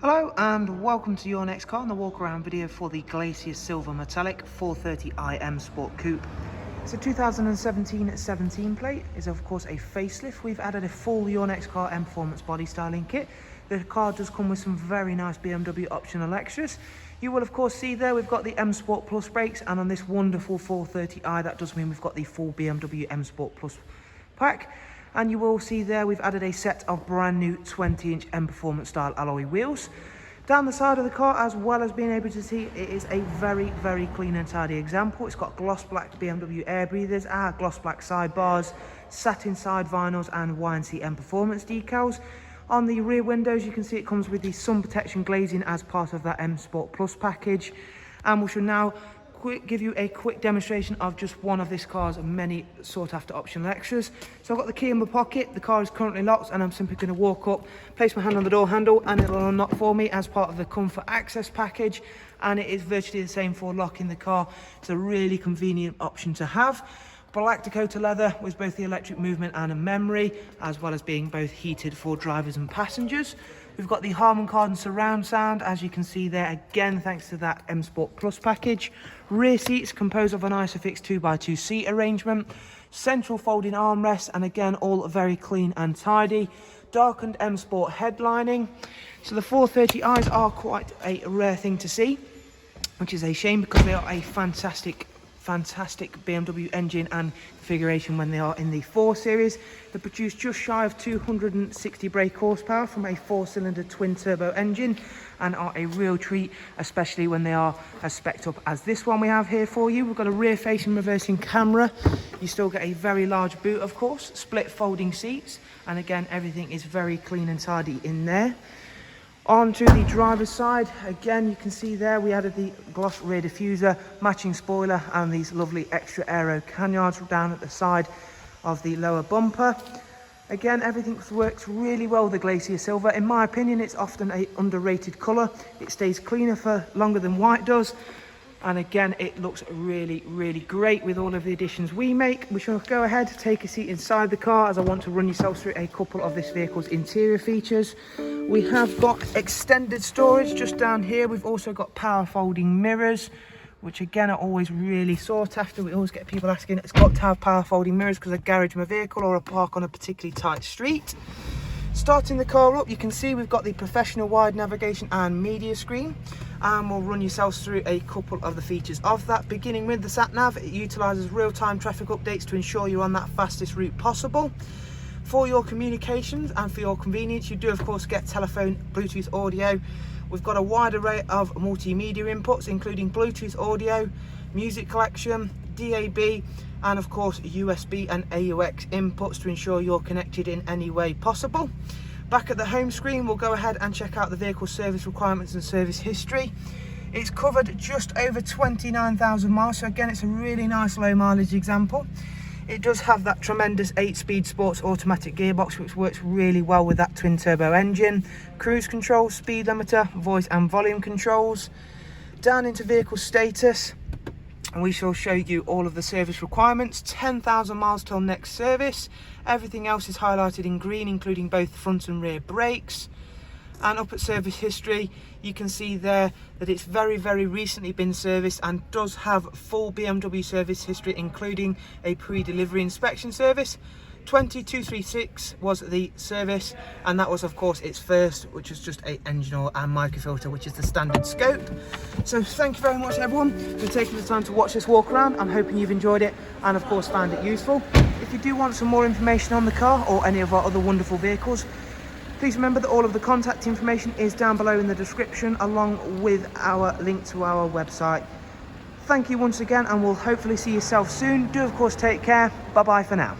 Hello and welcome to your next car on the walk around video for the Glacier Silver Metallic 430i M Sport Coupe. It's a 2017 17 plate. It's of course a facelift. We've added a full Your Next Car M Performance body styling kit. The car does come with some very nice BMW optional extras. You will of course see there we've got the M Sport Plus brakes, and on this wonderful 430i that does mean we've got the full BMW M Sport Plus pack. And you will see there we've added a set of brand new 20-inch M Performance style alloy wheels. Down the side of the car, as well as being able to see, it is a very clean and tidy example. It's got gloss black BMW air breathers, gloss black sidebars, satin side vinyls and YNC Mperformance decals. On the rear windows you can see it comes with the sun protection glazing as part of that M Sport Plus package. And we shall now give you a quick demonstration of just one of this car's many sought after optional extras. So I've got the key in my pocket, the car is currently locked, and I'm simply going to walk up, place my hand on the door handle, and it'll unlock for me as part of the comfort access package. And it is virtually the same for locking the car. It's a really convenient option to have. Black Dakota leather with both the electric movement and a memory, as well as being both heated for drivers and passengers. We've got the Harman Kardon surround sound, as you can see there, again thanks to that M Sport Plus package. Rear seats composed of an Isofix 2x2 seat arrangement, central folding armrests, and again all very clean and tidy. Darkened M Sport headlining. So the 430i's are quite a rare thing to see, which is a shame because they are a fantastic BMW engine and configuration when they are in the 4 Series. They produce just shy of 260 brake horsepower from a 4-cylinder twin turbo engine and are a real treat, especially when they are as spec'd up as this one we have here for you. We've got a rear facing reversing camera. You still get a very large boot, of course, split folding seats, and again everything is very clean and tidy in there. Onto the driver's side, again you can see there we added the gloss rear diffuser, matching spoiler, and these lovely extra aero canyards down at the side of the lower bumper. Again, everything works really well with the Glacier Silver. In my opinion, it's often an underrated colour. It stays cleaner for longer than white does. And again, it looks really great with all of the additions we make. We shall go ahead, take a seat inside the car, as I want to run yourselves through a couple of this vehicle's interior features. We have got extended storage just down here. We've also got power folding mirrors, which again are always really sought after. We always get people asking, it's got to have power folding mirrors because I garage my vehicle or I park on a particularly tight street. Starting the car up, you can see we've got the professional wide navigation and media screen, and we'll run yourselves through a couple of the features of that. Beginning with the sat nav, it utilises real-time traffic updates to ensure you're on that fastest route possible. For your communications and for your convenience, you do of course get telephone, Bluetooth audio. We've got a wide array of multimedia inputs, including Bluetooth audio, music collection, DAB, and of course USB and AUX inputs to ensure you're connected in any way possible. Back at the home screen, we'll go ahead and check out the vehicle service requirements and service history. It's covered just over 29,000 miles, so again it's a really nice low mileage example. It does have that tremendous 8-speed sports automatic gearbox, which works really well with that twin turbo engine. Cruise control, speed limiter, voice and volume controls. Down into vehicle status, and we shall show you all of the service requirements. 10,000 miles till next service. Everything else is highlighted in green, including both front and rear brakes. And up at service history, you can see there that it's very recently been serviced and does have full BMW service history, including a pre-delivery inspection service. 20236 was the service, and that was of course its first, which was just a engine oil and microfilter, which is the standard scope. So thank you very much everyone for taking the time to watch this walk around. I'm hoping you've enjoyed it and of course found it useful. If you do want some more information on the car or any of our other wonderful vehicles, please remember that all of the contact information is down below in the description, along with our link to our website. Thank you once again, and we'll hopefully see yourself soon. Do of course take care. Bye bye for now.